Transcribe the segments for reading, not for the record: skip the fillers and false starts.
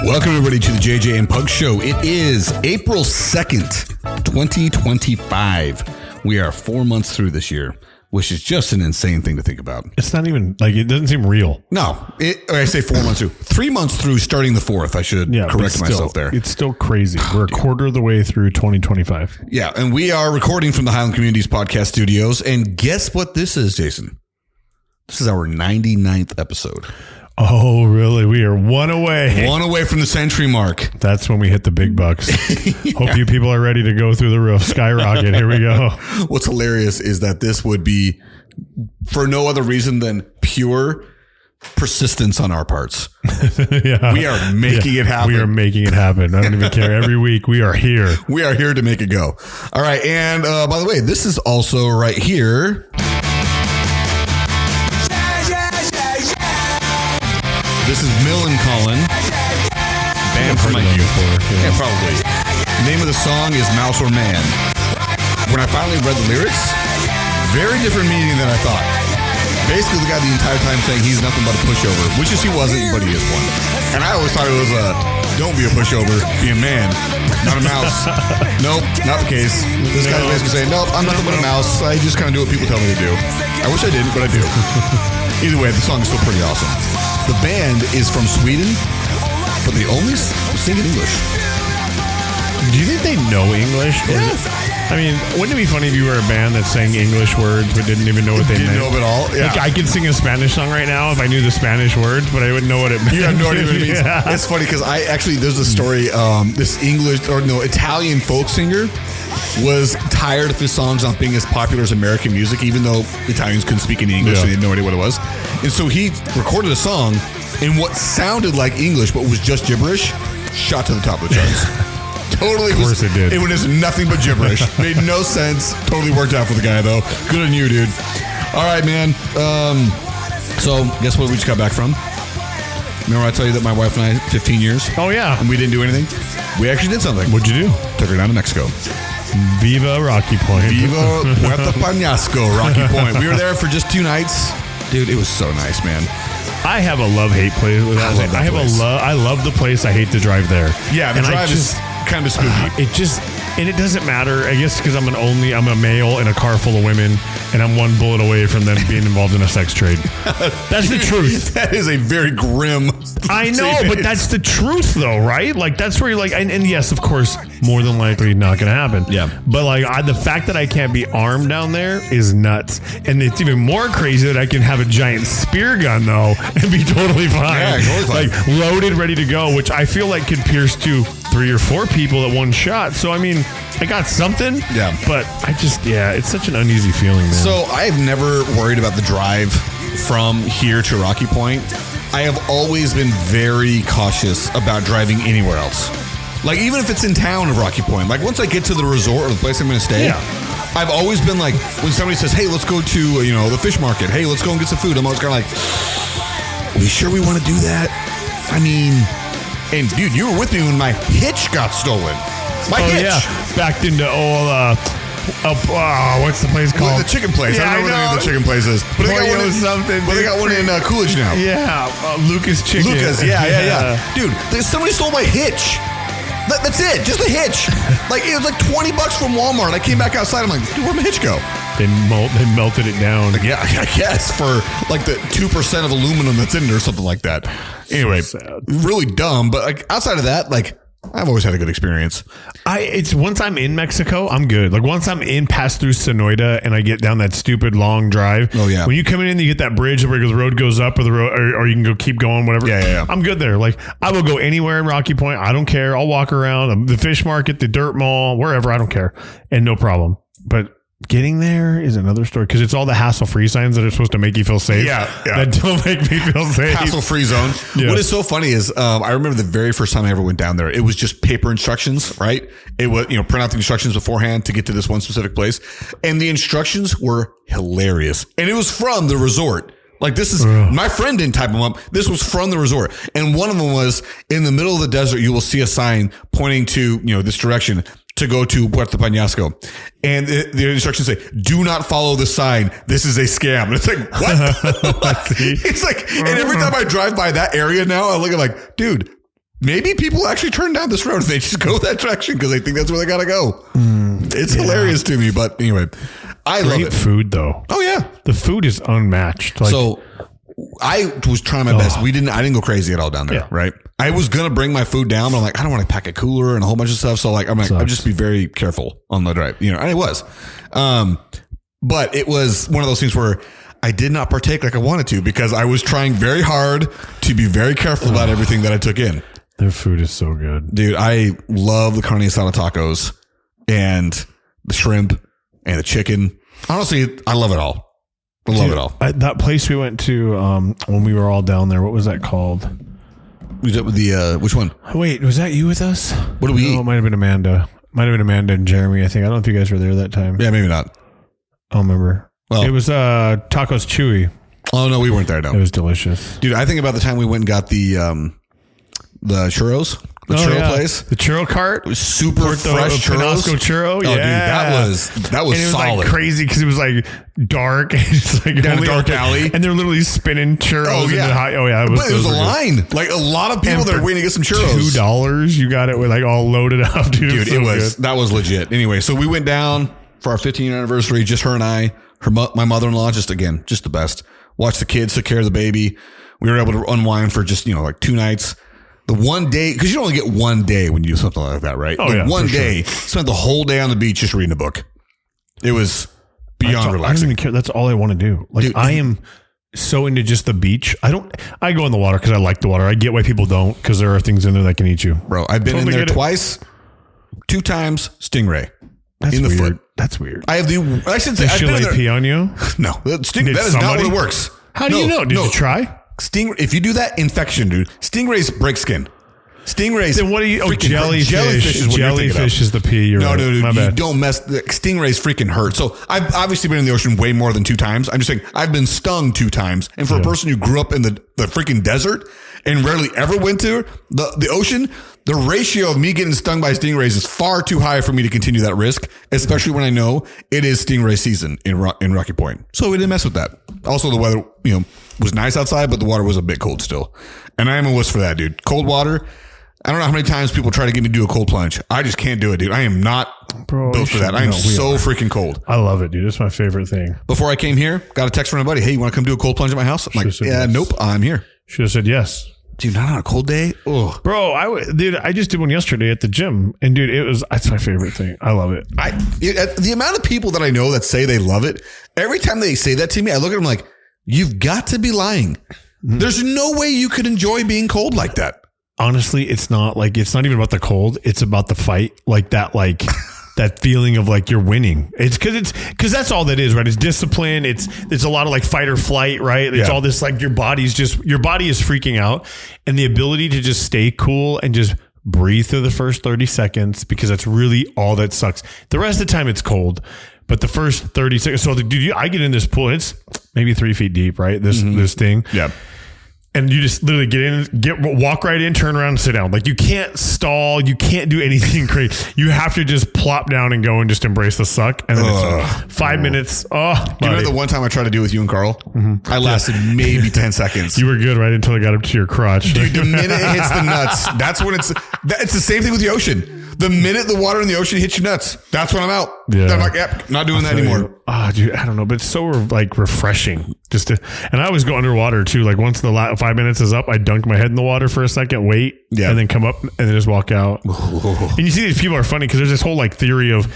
Welcome everybody to the JJ and Pug Show. It is April 2nd, 2025. We are 4 months through this year, which is just an insane thing to think about. It's not even, like, it doesn't seem real. No, I say 4 months through. 3 months through starting the 4th. I should correct myself there. It's still crazy. We're a quarter of the way through 2025. Yeah, and we are recording from the Highland Communities Podcast Studios. And guess what this is, Jason? This is our 99th episode. Oh, really? We are one away. One away from the century mark. That's when we hit the big bucks. Hope you people are ready to go through the roof. Skyrocket. Here we go. What's hilarious is that this would be for no other reason than pure persistence on our parts. Yeah. We are making it happen. We are making it happen. I don't even care. Every week we are here. We are here to make it go. All right. And by the way, this is also right here. This is Millencolin, band from my youth. Yeah, probably. The name of the song is Mouse or Man. When I finally read the lyrics, very different meaning than I thought. Basically, the guy the entire time saying he's nothing but a pushover, which is he wasn't, but he is one. And I always thought it was don't be a pushover, be a man, not a mouse. Nope, not the case. This guy's basically saying, nope, I'm nothing but a mouse. I just kind of do what people tell me to do. I wish I didn't, but I do. Either way, the song is still pretty awesome. The band is from Sweden, but they only sing in English. Do you think they know English? Yeah. I mean, wouldn't it be funny if you were a band that sang English words but didn't even know what they meant? Didn't know it at all? Yeah. Like, I could sing a Spanish song right now if I knew the Spanish words, but I wouldn't know what it meant. You have no idea what it means. Yeah. It's funny because there's a story, this Italian folk singer was tired of his songs not being as popular as American music, even though Italians couldn't speak any English and they had no idea what it was. And so he recorded a song in what sounded like English, but was just gibberish, shot to the top of the charts. Totally. Of course it did. It was nothing but gibberish. Made no sense. Totally worked out for the guy, though. Good on you, dude. All right, man. So guess what we just got back from? Remember I tell you that my wife and I, 15 years? Oh, yeah. And we didn't do anything? We actually did something. What'd you do? Took her down to Mexico. Viva Rocky Point. Viva Puerto Peñasco, Rocky Point. We were there for just 2 nights. Dude, it was so nice, man. I have a love-hate place. I love the place. I hate to drive there. Yeah, the drive is kind of spooky. It doesn't matter, I guess, because I'm a male in a car full of women, and I'm one bullet away from them being involved in a sex trade. That's the truth. That is a very grim I know, but that's the truth, though, right? Like, that's where you're like, and yes, of course, more than likely not going to happen. Yeah. But, like, the fact that I can't be armed down there is nuts. And it's even more crazy that I can have a giant spear gun, though, and be totally fine. Yeah, totally fine. Like, loaded, ready to go, which I feel like could pierce 2, 3, or 4 people at one shot. So, I mean, I got something. Yeah. But it's such an uneasy feeling, man. So I've never worried about the drive from here to Rocky Point. I have always been very cautious about driving anywhere else. Like, even if it's in town of Rocky Point, like once I get to the resort or the place I'm going to stay, I've always been like, when somebody says, hey, let's go to, the fish market. Hey, let's go and get some food. I'm always kind of like, are we sure we want to do that? I mean, and dude, you were with me when my hitch got stolen. My hitch. Yeah. Backed into what's the place called? The chicken place. Yeah, I don't know what the name of the chicken place is. But they got one in Coolidge now. Yeah. Lucas Chicken. Lucas, yeah. Dude, somebody stole my hitch. That's it. Just a hitch. Like, it was like $20 from Walmart. I came back outside. I'm like, dude, where'd my hitch go? They melted it down. Like, yeah, I guess for like the 2% of aluminum that's in it or something like that. Anyway, really dumb. But like outside of that, like, I've always had a good experience. It's once I'm in Mexico, I'm good. Like once I'm pass through Sonoita and I get down that stupid long drive. Oh yeah. When you come in, you get that bridge where the road goes up, or the road, or you can keep going, whatever. Yeah. I'm good there. Like I will go anywhere in Rocky Point. I don't care. I'll walk around the fish market, the dirt mall, wherever. I don't care, and no problem. But getting there is another story because it's all the hassle-free signs that are supposed to make you feel safe. Yeah. That don't make me feel safe. Hassle-free zone. Yeah. What is so funny is I remember the very first time I ever went down there, it was just paper instructions, right? It was, print out the instructions beforehand to get to this one specific place. And the instructions were hilarious. And it was from the resort. Like this is, my friend didn't type them up. This was from the resort. And one of them was, in the middle of the desert, you will see a sign pointing to, this direction to go to Puerto Peñasco. And the instructions say, do not follow the sign. This is a scam. And it's like, what? It's like, and every time I drive by that area now, I look at like, dude, maybe people actually turn down this road if they just go that direction because they think that's where they got to go. It's hilarious to me. But anyway, I love it. Food, though. Oh, yeah. The food is unmatched. Like, so I was trying my best. I didn't go crazy at all down there, right? I was going to bring my food down, but I'm like, I don't want to pack a cooler and a whole bunch of stuff. So like, I'll just be very careful on the drive, and it was. But it was one of those things where I did not partake like I wanted to because I was trying very hard to be very careful about everything that I took in. Their food is so good. Dude, I love the carne asada tacos and the shrimp and the chicken. Honestly, I love it all. I love it all. That place we went to when we were all down there, what was that called? Was that with the which one? Wait, was that you with us? What did we eat? It might have been Amanda. Might have been Amanda and Jeremy, I think. I don't know if you guys were there that time. Yeah, maybe not. I don't remember. Well, it was Tacos Chewy. Oh, no, we weren't there, no. It was delicious. Dude, I think about the time we went and got the churros. The churro place. The churro cart. It was super fresh churros. Penasco churro. Oh, dude, that was and it was solid. like crazy because it was like dark. It's like down a dark alley. And they're literally spinning churros. Oh, yeah. It was, but it was a line. Like a lot of people that were waiting to get some churros. $2. You got it with like all loaded up. Dude, that was legit. Anyway, so we went down for our 15-year anniversary, just her and I. My mother-in-law, just the best. Watched the kids, took care of the baby. We were able to unwind for just, like 2 nights. The one day, because you only get one day when you do something like that, right? One day, spent the whole day on the beach just reading a book. It was beyond relaxing. I don't even care. That's all I want to do. Like, dude, I am so into just the beach. I go in the water because I like the water. I get why people don't because there are things in there that can eat you. Bro, I've been in there twice, 2 times, stingray. That's in the weird. foot. That's weird. I should say, I've been in there. Pee on you? No, that is not what it works. How do you know? Did you try? If you do that, infection, dude. Stingrays break skin. Stingrays. Then what do you? Oh, jellyfish. Jellyfish is the pee. You're right. No, my bad. You don't mess. The stingrays freaking hurt. So I've obviously been in the ocean way more than 2 times. I'm just saying I've been stung 2 times. And for a person who grew up in the freaking desert and rarely ever went to the ocean, the ratio of me getting stung by stingrays is far too high for me to continue that risk, especially when I know it is stingray season in Rocky Point. So we didn't mess with that. Also, the weather, was nice outside, but the water was a bit cold still. And I am a wuss for that, dude. Cold water. I don't know how many times people try to get me to do a cold plunge. I just can't do it, dude. I am not built for that. I am so freaking cold. I love it, dude. It's my favorite thing. Before I came here, got a text from my buddy. Hey, you want to come do a cold plunge at my house? I'm like, yeah, nope, I'm here. Should have said yes. Dude, not on a cold day? Ugh. Bro, I just did one yesterday at the gym. And dude, it's my favorite thing. I love it. The amount of people that I know that say they love it, every time they say that to me, I look at them like, you've got to be lying. There's no way you could enjoy being cold like that. Honestly, it's not even about the cold. It's about the fight. That feeling of like you're winning. It's because that's all that is, right? It's discipline. It's a lot of like fight or flight, right? It's all this like your body is freaking out, and the ability to just stay cool and just breathe through the first 30 seconds because that's really all that sucks. The rest of the time it's cold, but the first 30 seconds. So I get in this pool. And it's maybe 3 feet deep, right? This thing. Yeah. And you just literally walk right in, turn around and sit down. Like you can't stall. You can't do anything crazy. You have to just plop down and go and just embrace the suck. And then it's 5 minutes. Oh, do you remember the one time I tried to do with you and Carl? I lasted maybe 10 seconds. You were good right until I got up to your crotch. Dude, the minute it hits the nuts, that's when it's the same thing with the ocean. The minute the water in the ocean hits your nuts, that's when I'm out. Yeah. I'm like, yep, not doing that anymore. Dude, I don't know, but it's so like refreshing. And I always go underwater too. Like once the 5 minutes is up, I dunk my head in the water for a second, wait, and then come up and then just walk out. And you see these people are funny because there's this whole like theory of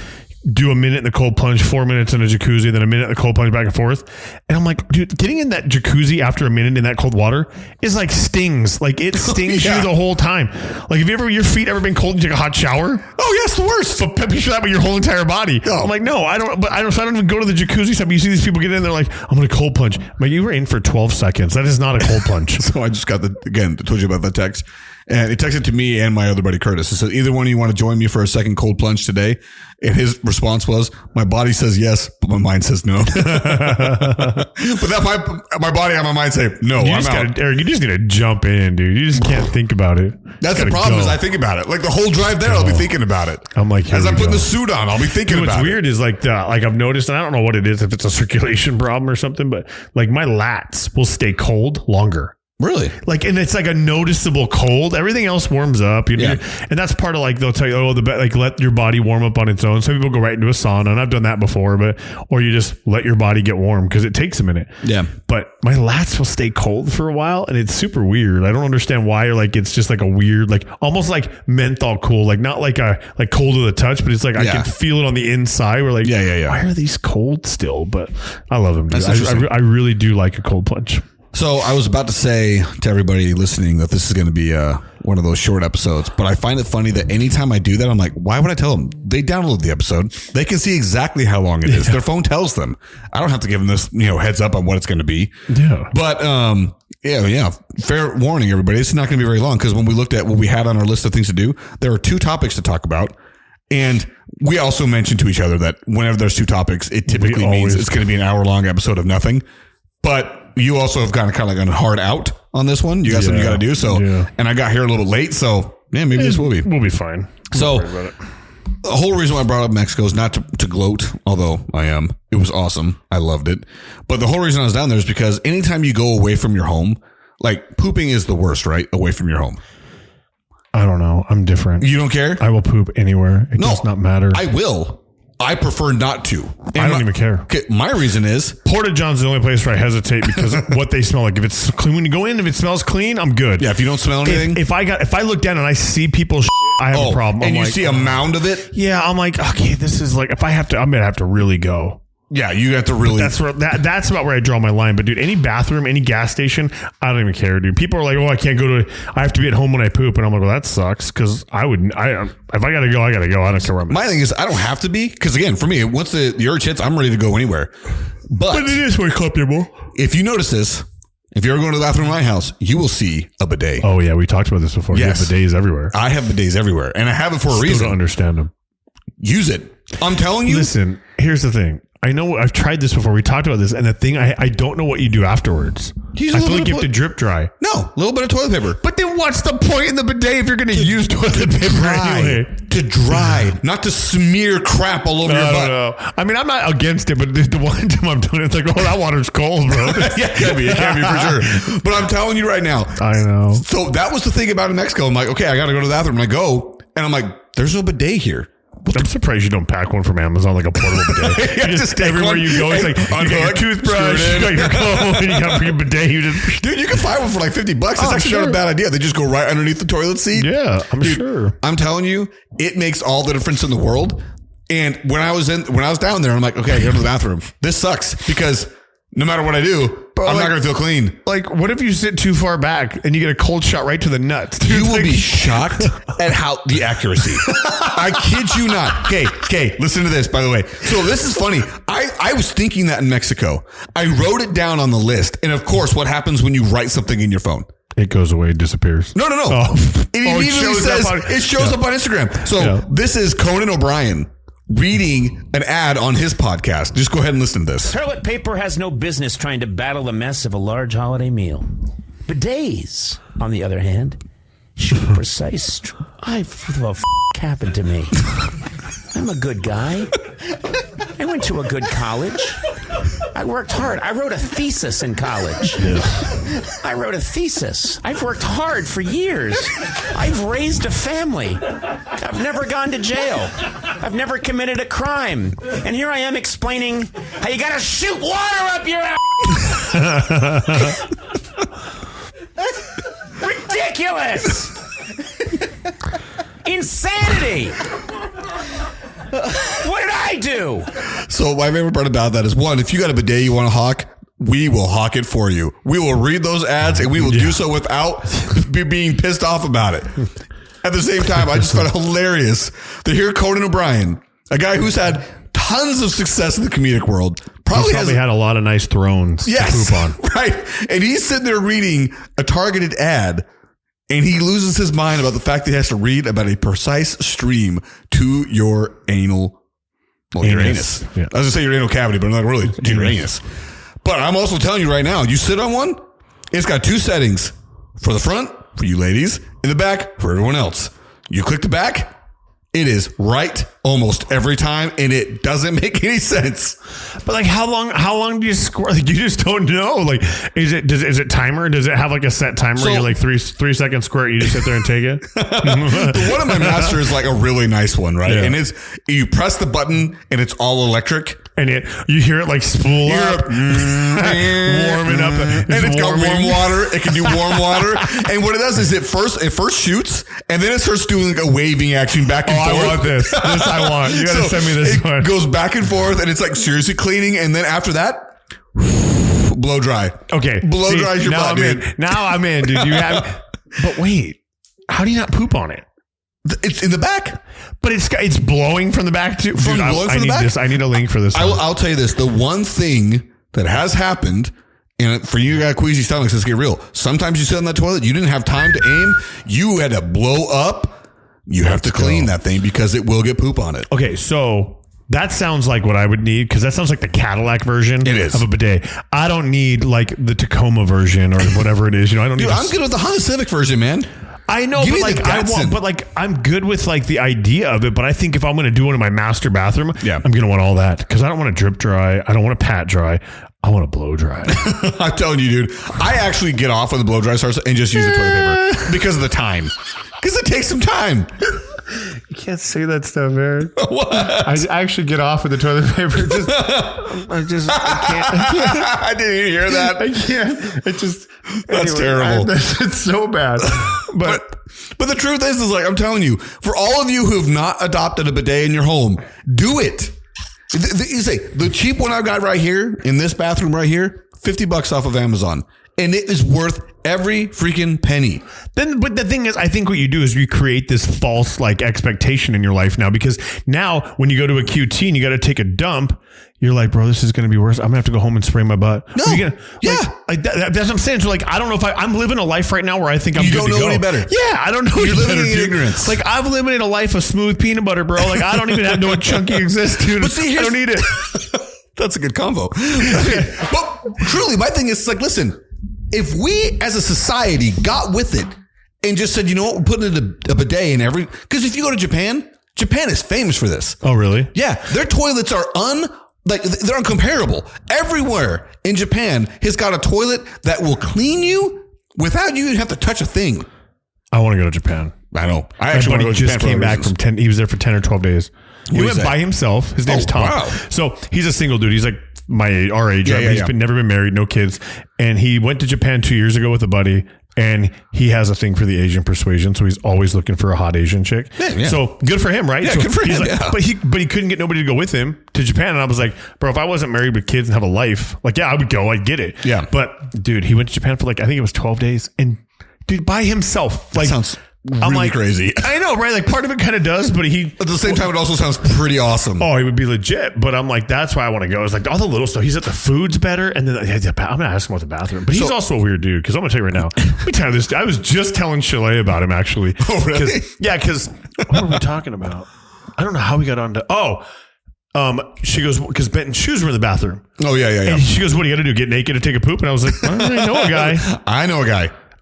do a minute in the cold plunge, 4 minutes in a jacuzzi, then a minute in the cold plunge back and forth. And I'm like, dude, getting in that jacuzzi after a minute in that cold water is like stings. Like it stings you the whole time. Like have your feet ever been cold and you take a hot shower? Oh yeah, it's the worst. So picture that with your whole entire body. Oh. I'm like, no, I don't even go to the jacuzzi stuff. You see these people get in, they're like, I'm going to cold plunge. But you were in for 12 seconds. That is not a cold plunge. So I just got I told you about that text. And it texted to me and my other buddy Curtis. It said, either one of you want to join me for a second cold plunge today? And his response was, my body says yes, but my mind says no. But that my body and my mind say, no, I'm out. Eric, you just need to jump in, dude. You just can't think about it. That's the problem is I think about it. Like the whole drive there, I'll be thinking about it. I'm like, as I'm putting the suit on, I'll be thinking about it. What's weird is like I've noticed, and I don't know what it is, if it's a circulation problem or something, but like my lats will stay cold longer. Really? Like, and it's like a noticeable cold. Everything else warms up. You know? Yeah. And that's part of like, they'll tell you, like let your body warm up on its own. Some people go right into a sauna, and I've done that before, or you just let your body get warm because it takes a minute. Yeah. But my lats will stay cold for a while, and it's super weird. I don't understand why, or like, it's just like a weird, like almost like menthol cool, like not like cold to the touch, but it's like, I can feel it on the inside. We're like, why are these cold still? But I love them, dude. I really do like a cold plunge. So I was about to say to everybody listening that this is going to be one of those short episodes, but I find it funny that anytime I do that, I'm like, why would I tell them? They download the episode. They can see exactly how long it is. Their phone tells them. I don't have to give them this, heads up on what it's going to be. Yeah. But, fair warning, everybody. It's not going to be very long, because when we looked at what we had on our list of things to do, there are 2 topics to talk about. And we also mentioned to each other that whenever there's 2 topics, it typically means it's going to be an hour-long episode of nothing. But you also have kind of gone hard out on this one. You got something you got to do. So, and I got here a little late. So, maybe this will be. We'll be fine. So, the whole reason why I brought up Mexico is not to gloat, although I am. It was awesome. I loved it. But the whole reason I was down there is because anytime you go away from your home, like pooping is the worst, right? Away from your home. I don't know. I'm different. You don't care? I will poop anywhere. It does not matter. I will. I prefer not to. And I don't even care. Okay, my reason is Porta John's the only place where I hesitate because of what they smell like. If it's clean, when you go in, if it smells clean, I'm good. Yeah, if you don't smell anything. If I look down and I see people, I have a problem. And you see a mound of it. Yeah, I'm like, okay, this is like, I'm gonna have to really go. Yeah, you have to really. That's about where I draw my line. But dude, any bathroom, any gas station, I don't even care, dude. People are like, oh, I can't go to. I have to be at home when I poop, and I'm like, well, that sucks because if I gotta go, I gotta go. I don't care where I'm. My thing is, I don't have to be, because again, for me, once the urge hits, I'm ready to go anywhere. But it is way comfortable. If you notice this, if you're going to the bathroom in my house, you will see a bidet. Oh yeah, we talked about this before. Yes. You have bidets everywhere. I have bidets everywhere, and I have it for a reason. Still don't understand them. Use it. I'm telling you. Listen, here's the thing. I know I've tried this before. We talked about this, and the thing I don't know what you do afterwards. I feel like you have to drip dry. No, a little bit of toilet paper. But then what's the point in the bidet if you're going to use toilet paper anyway? To dry, not to smear crap all over your butt. No. I mean, I'm not against it, but the one time I'm doing it, it's like, oh, that water's cold, bro. Yeah, it can be for sure. But I'm telling you right now. I know. So that was the thing about in Mexico. I'm like, okay, I got to go to the bathroom. And I go, and I'm like, there's no bidet here. I'm surprised you don't pack one from Amazon, like a portable bidet. You just everywhere you go, it's like you got your toothbrush, you got your comb, and you got your bidet. Dude, you can find one for like $50. It's actually not a bad idea. They just go right underneath the toilet seat. Yeah, I'm sure. I'm telling you, it makes all the difference in the world. And when I was down there, I'm like, okay, I go to the bathroom. This sucks because no matter what I do, I'm not going to feel clean. Like, what if you sit too far back and you get a cold shot right to the nuts? Dude, you will be shocked at how the accuracy. I kid you not. Okay, listen to this, by the way. So this is funny. I was thinking that in Mexico. I wrote it down on the list. And of course, what happens when you write something in your phone? It goes away, it disappears. No. Oh. It immediately shows up on Instagram. So this is Conan O'Brien reading an ad on his podcast. Just go ahead and listen to this. Toilet paper has no business trying to battle the mess of a large holiday meal. Bidets, on the other hand, shoot precise. What the f*** happened to me? I'm a good guy. I went to a good college. I worked hard. I wrote a thesis in college. I wrote a thesis. I've worked hard for years. I've raised a family. I've never gone to jail. I've never committed a crime. And here I am explaining how you gotta shoot water up your ass. Ridiculous. Insanity. What did I do? So my favorite part about that is, one, if you got a bidet you want to hawk, we will hawk it for you. We will read those ads and we will do so without being pissed off about it. At the same time, I just found it hilarious to hear Conan O'Brien, a guy who's had tons of success in the comedic world, probably had a lot of nice thrones to poop on. Right. And he's sitting there reading a targeted ad, and he loses his mind about the fact that he has to read about a precise stream to your anal, your anus. Yeah. I was going to say your anal cavity, but not really, to your anus. But I'm also telling you right now, you sit on one, it's got 2 settings. For the front, for you ladies, in the back, for everyone else. You click the back, it is right almost every time, and it doesn't make any sense. But like, how long do you squirt? Like, you just don't know. Like, is it timer? Does it have like a set timer? So, you're like 3 second squirt. You just sit there and take it. The one of my master is like a really nice one, right? Yeah. And you press the button and it's all electric. And you hear it like spool up, warming up, and it's got warm water. It can do warm water, and what it does is it first shoots, and then it starts doing like a waving action back and forth. I want this. This I want. You gotta send me this one. It goes back and forth, and it's like seriously cleaning, and then after that, blow dry. Okay, blow dries your butt, dude. Now I'm in, dude. You have, but wait, how do you not poop on it? It's in the back, but it's blowing from the back too. Dude, I need this. I need a link for this. I'll tell you this: the one thing that has happened, and for you got queasy stomachs, let's get real. Sometimes you sit on that toilet, you didn't have time to aim, you had to blow up. You have to clean that thing because it will get poop on it. Okay, so that sounds like what I would need, because that sounds like the Cadillac version of a bidet. I don't need like the Tacoma version or whatever it is. I don't need. I'm good with the Honda Civic version, man. I know, but like I'm good with like the idea of it. But I think if I'm going to do it in my master bathroom, I'm going to want all that, because I don't want to drip dry. I don't want to pat dry. I want to blow dry. I'm telling you, dude. I actually get off when the blow dry starts and just use the toilet paper because of the time. Because it takes some time. You can't say that stuff, Eric. What? I actually get off with the toilet paper. I can't. I didn't even hear that. I can't. That's terrible. It's so bad. But the truth is like, I'm telling you, for all of you who have not adopted a bidet in your home, do it. You say the cheap one I've got right here in this bathroom right here, $50 off of Amazon. And it is worth every freaking penny. But the thing is, I think what you do is you create this false like expectation in your life now, because now when you go to a QT and you got to take a dump, you're like, bro, this is going to be worse. I'm gonna have to go home and spray my butt. No, that's what I'm saying. So like, I don't know if I'm living a life right now where I think I'm. You good don't to know go. any better. Yeah, I don't know. You're living in ignorance. Like I've lived a life of smooth peanut butter, bro. Like I don't even have no chunky exists, dude. But see, I don't need it. That's a good combo. But truly, my thing is like, listen. If we as a society got with it and just said, you know what, we're putting in a bidet in every, because if you go to Japan is famous for this. Oh, really? Yeah. Their toilets are they're uncomparable. Everywhere in Japan has got a toilet that will clean you without you even have to touch a thing. I want to go to Japan. I know. I actually want to go to Japan. Just came back from 10. He was there for 10 or 12 days. He went by himself. His name's Tom. Wow. So he's a single dude. He's like our age. Yeah, He's never been married, no kids. And he went to Japan 2 years ago with a buddy. And he has a thing for the Asian persuasion, so he's always looking for a hot Asian chick. Yeah. So good for him, right? Yeah, so good for him. Like, but he couldn't get nobody to go with him to Japan. And I was like, bro, if I wasn't married with kids and have a life, like, yeah, I would go. I'd get it. Yeah. But dude, he went to Japan for like, I think it was 12 days, and dude, by himself. Like, sounds really crazy. I know, right? Like part of it kind of does, but at the same time, it also sounds pretty awesome. Oh, he would be legit. But I'm like, that's why I want to go. It's like all the little stuff. He's at the food's better, and then I'm gonna ask him about the bathroom. But he's also a weird dude, because I'm gonna tell you right now. Let me tell you this. I was just telling Calais about him actually. Oh, really? Because what were we talking about? I don't know how we got on to. She goes, because Benton's shoes were in the bathroom. Oh yeah. And she goes, what do you got to do? Get naked to take a poop? And I was like, I know a guy.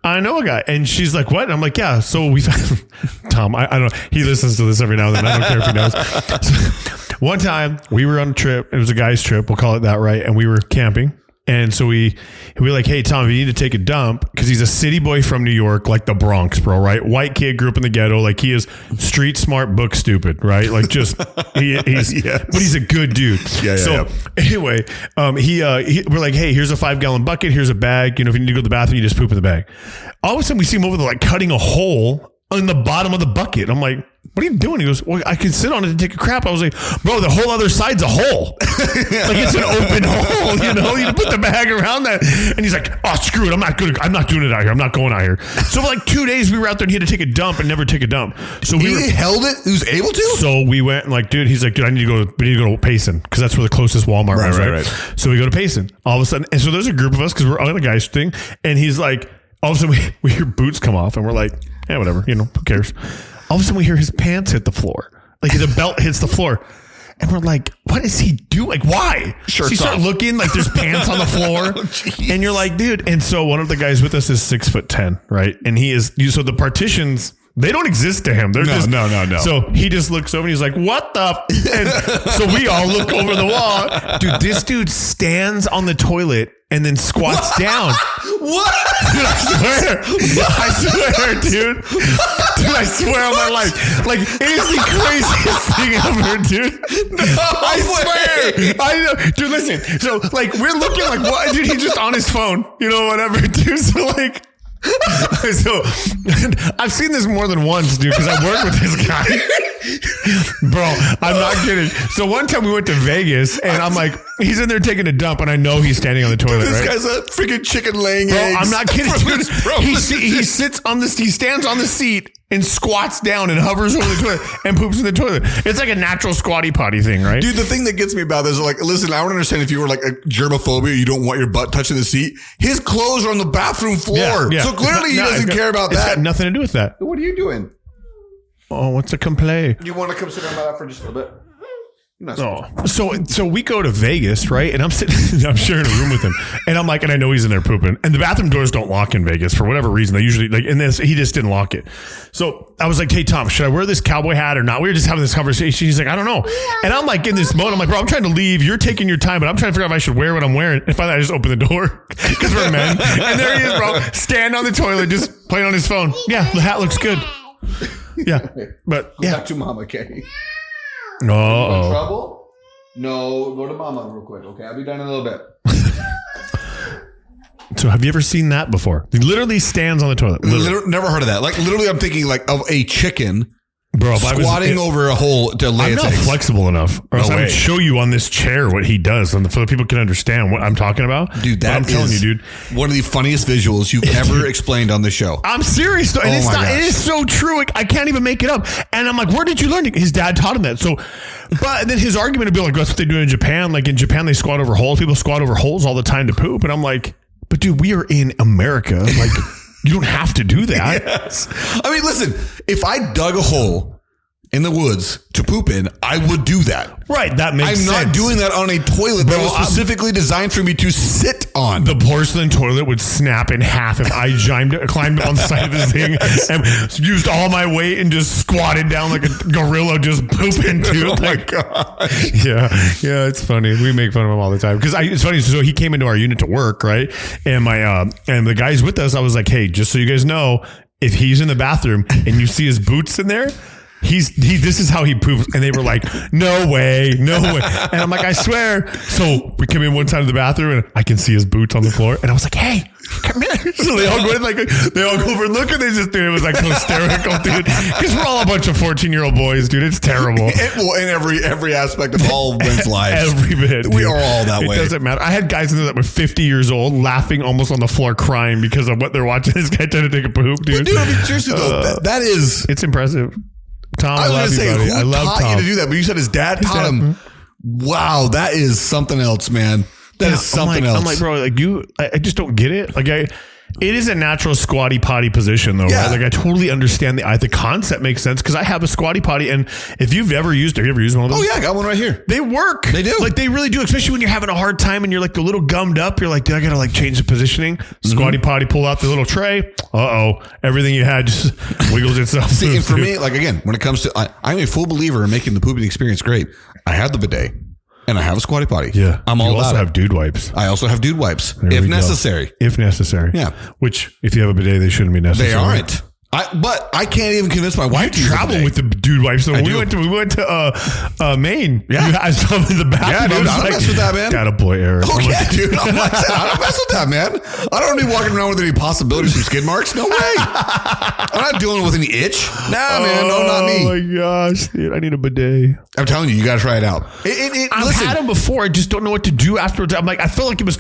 I know a guy. And she's like, what? And I'm like, yeah. So we found Tom. I don't know. He listens to this every now and then. I don't care if he knows. So, one time we were on a trip. It was a guy's trip. We'll call it that, right? And we were camping. And so we were like, hey, Tom, if you need to take a dump, because he's a city boy from New York, like the Bronx, bro, right? White kid, grew up in the ghetto. Like he is street smart, book stupid, right? Like just, he's, yes. But he's a good dude. Anyway, we're like, hey, here's a 5-gallon bucket. Here's a bag. You know, if you need to go to the bathroom, you just poop in the bag. All of a sudden we see him over there, like cutting a hole in the bottom of the bucket. I'm like, what are you doing? He goes, well, I can sit on it and take a crap. I was like, bro, the whole other side's a hole. Like it's an open hole, you know? You put the bag around that. And he's like, oh, screw it. I'm not doing it out here. I'm not going out here. So for like 2 days we were out there and he had to take a dump and never take a dump. So he held it? He was able to? So we went and like, dude, he's like, dude, we need to go to Payson, because that's where the closest Walmart was, right? So we go to Payson all of a sudden. And so there's a group of us, because we're on a guy's thing. And he's like, all of a sudden we hear boots come off and we're like, yeah, whatever, you know, who cares? All of a sudden we hear his pants hit the floor. Like the belt hits the floor. And we're like, what is he doing? Like, why? So you start looking, like there's pants on the floor. And you're like, dude. And so one of the guys with us is 6'10", right? And he is, so the partitions They don't exist to him. They're no. So he just looks over and he's like, what the? And so we all look over the wall. Dude, this dude stands on the toilet and then squats down. What? I swear, dude. Dude, I swear on my life. Like, it is the craziest thing ever, dude. No, I swear. I know. Dude, listen. So, like, we're looking like, what? Dude, he's just on his phone. You know, whatever, dude. So, like, so I've seen this more than once, dude, because I work with this guy. Bro, I'm not kidding. So one time we went to Vegas and I'm like, he's in there taking a dump and I know he's standing on the toilet. This right? guy's a freaking chicken laying Bro, eggs. I'm not kidding. Dude. He sits on this, he stands on the seat and squats down and hovers over the toilet and poops in the toilet. It's like a natural squatty potty thing, right? Dude, the thing that gets me about this is like, listen, I would understand if you were like a germophobia, you don't want your butt touching the seat. His clothes are on the bathroom floor. Yeah. So clearly he doesn't care about It's that. got nothing to do with that. What are you doing? Oh, what's a complaint? You want to come sit on my lap for just a little bit? No. So we go to Vegas, right? And I'm sitting, I'm sharing a room with him, and I'm like, and I know he's in there pooping, and the bathroom doors don't lock in Vegas for whatever reason. They usually like in this, he just didn't lock it. So I was like, hey Tom, should I wear this cowboy hat or not? We were just having this conversation. He's like, I don't know. And I'm like in this mode, I'm like, bro, I'm trying to leave. You're taking your time, but I'm trying to figure out if I should wear what I'm wearing. And finally, I just open the door because we're men, and there he is, bro, stand on the toilet, just playing on his phone. Yeah, the hat looks good. Yeah, but yeah. Back to Mama, okay? Uh-oh. Trouble? No, go to Mama real quick, okay? I'll be done in a little bit. So have you ever seen that before? He literally stands on the toilet. Never heard of that. Like literally, I'm thinking like of a chicken. Bro, squatting over a hole to lay I'm its not eggs. flexible enough. Or else No I would way. show you on this chair what he does, and so that people can understand what I'm talking about. Dude, But that I'm telling is you, dude. one of the funniest visuals you've ever explained on the show. I'm serious, though. And Oh it's my not, it gosh. is so true. I can't even make it up. And I'm like, where did you learn it? His dad taught him that. So, but then his argument would be like, that's what they do in Japan. Like in Japan, they squat over holes. People squat over holes all the time to poop. And I'm like, but dude, we are in America. Like, you don't have to do that. Yes. I mean, listen, if I dug a hole in the woods to poop in, I would do that. Right. That makes I'm sense. not doing that on a toilet that was specifically designed for me to sit on. The porcelain toilet would snap in half if I climbed on the side of this thing and used all my weight and just squatted down like a gorilla just pooping, dude. Oh my Like, God. yeah, it's funny. We make fun of him all the time because it's funny. So he came into our unit to work, right? And my and the guys with us, I was like, hey, just so you guys know, if he's in the bathroom and you see his boots in there, this is how he poops. And they were like, no way. And I'm like, I swear. So we come in one side of the bathroom and I can see his boots on the floor. And I was like, hey, come here. So they all go in, they all go over and look, and they just, dude, it was like hysterical, dude. Because we're all a bunch of 14-year-old boys, dude. It's terrible. Well, in every aspect of all men's lives. Every bit. Dude. We are all that way. It doesn't matter. I had guys in there that were 50 years old laughing almost on the floor crying because of what they're watching this guy trying to take a poop, dude. Dude, I mean, seriously though, that is... It's impressive. Tom, I was going to say, buddy. who I love taught Tom. you to do that? But you said his dad taught him. Wow, that is something else, man. That is something else. I'm like, bro, like I just don't get it. Like it is a natural squatty potty position though, Yeah. right? Like I totally understand the concept makes sense because I have a squatty potty, and if you've ever used one of those? Oh yeah, I got one right here. They work. They do. Like they really do, especially when you're having a hard time and you're like a little gummed up. You're like, dude, I gotta like change the positioning. Squatty potty, pull out the little tray. Everything you had just wiggles itself. See, and for me, like again, when it comes to, I'm a full believer in making the pooping experience great. I have the bidet and I have a squatty potty. Yeah, I'm all you about also it. have dude wipes. I also have dude wipes There if we go. necessary. If necessary. Yeah. Which, if you have a bidet, they shouldn't be necessary. They aren't. But I can't even convince my wife to use a Travel bidet. with the dude wipes. So I we do. went to Maine. Yeah. I saw him in the bathroom. Yeah, dude, was I don't mess with that, man. Got a boy, Eric. Oh I'm yeah, like, dude. I'm like, I don't mess with that, man. I don't be walking around with any possibilities from skid marks. No way. I'm not dealing with any itch. Nah, man. No, not me. Oh my gosh, dude! I need a bidet. I'm telling you, you got to try it out. I've Listen, had them before. I just don't know what to do afterwards. I'm like, I feel like it was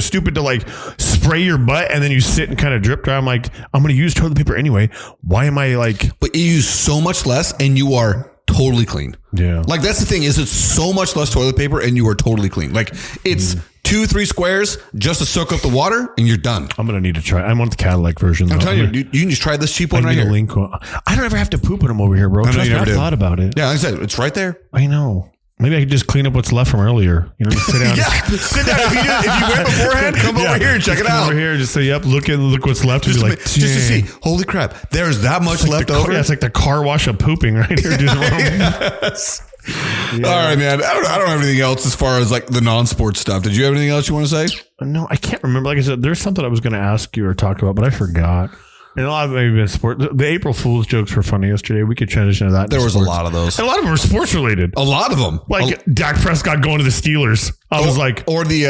stupid to like spray your butt and then you sit and kind of drip dry. I'm like, I'm going to use toilet paper anyway. Why am I like? but you use so much less and you are totally clean. Yeah. Like that's the thing is it's so much less toilet paper and you are totally clean. Like it's 2-3 squares just to soak up the water and you're done. I'm going to need to try. I want the Cadillac version. I'm though. telling you, you can just try this cheap one I right need a here. link. I don't ever have to poop when I'm over here, bro. I know you never I've do. thought about it. Yeah, like I said, it's right there. I know. Maybe I could just clean up what's left from earlier. You know, just sit down. Sit down. If you went beforehand, come over here and check it out. Over here, just say, "Yep, look what's left." Just and to, be like, just to see. Holy crap! There's that much left over. Yeah, it's like the car wash of pooping right here. Yes. Yeah. All right, man. I don't have anything else as far as like the non-sports stuff. Did you have anything else you want to say? No, I can't remember. Like I said, there's something I was going to ask you or talk about, but I forgot. And a lot of it maybe been sport. The April Fool's jokes were funny yesterday. We could transition to that. There was a lot of those. And a lot of them were sports related. A lot of them. Like Dak Prescott going to the Steelers. I was like. Or the